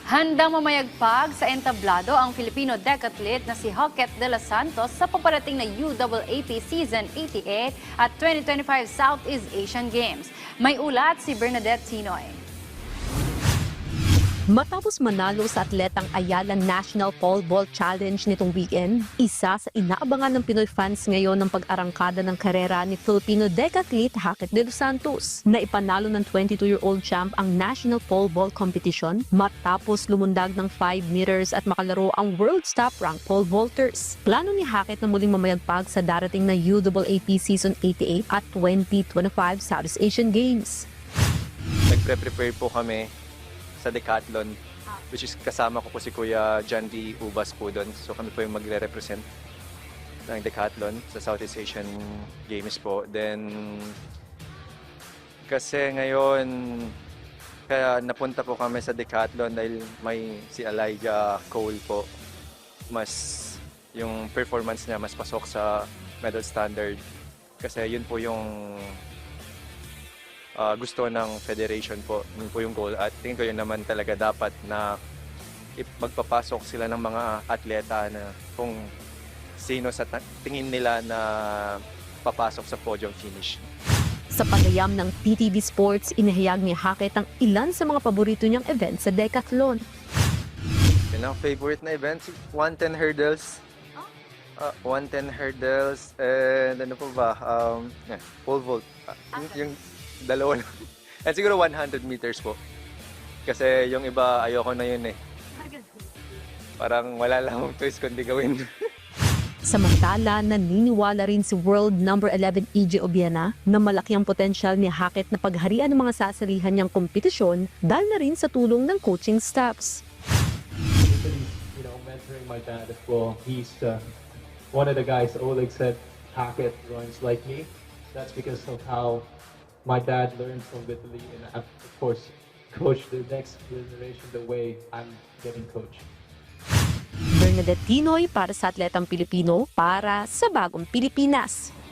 Handang mamayagpag sa entablado ang Filipino decathlete na si Hocket de los Santos sa paparating na UAAP Season 88 at 2025 Southeast Asian Games. May ulat si Bernadette Tinoy. Matapos manalo sa atletang Ayala National Pole Vault Challenge nitong weekend, isa sa inaabangan ng Pinoy fans ngayon ng pag-arangkada ng karera ni Filipino decathlete Hocket de los Santos na ipanalo ng 22-year-old champ ang National Pole Vault Competition matapos lumundag ng 5 meters at makalaro ang world's top-ranked pole vaulters. Plano ni Hocket na muling mamayagpag sa darating na UAAP Season 88 at 2025 Southeast Asian Games. Nagpre-prepare po kami sa decathlon, which is kasama ko po si Kuya John D. Ubas po doon. So kami po yung magre-represent ng decathlon sa Southeast Asian Games po. Then, kasi ngayon, kaya napunta po kami sa decathlon dahil may si Elijah Cole po. Mas, yung performance niya mas pasok sa medal standard. Kasi yun po yung gusto ng federation po, yun po yung goal at tingin ko yun naman talaga dapat na magpapasok sila ng mga atleta na kung sino sa tingin nila na papasok sa podium finish. Sa panayam ng PTV Sports, inihayag ni Hocket ang ilan sa mga paborito niyang event sa decathlon. Yun ang favorite na event, 110 hurdles. 110 hurdles and ano po ba, pole vault. Yung dalawa na. At siguro 100 meters po. Kasi yung iba ayoko na yun eh. Parang wala lang akong choice kundi gawin. Samantala, naniniwala rin si world number 11 EJ Obiena na malaki ang potensyal ni Hocket na pagharian ng mga sasalihan niyang kompetisyon dahil na rin sa tulong ng coaching staffs. Mentoring my dad as well. He's one of the guys Oleg said Hocket runs like me. That's because of how my dad learned from Vitaly and of course coach the next generation the way I'm getting coached. Bernadette Tinoy para sa Atletang Pilipino para sa Bagong Pilipinas.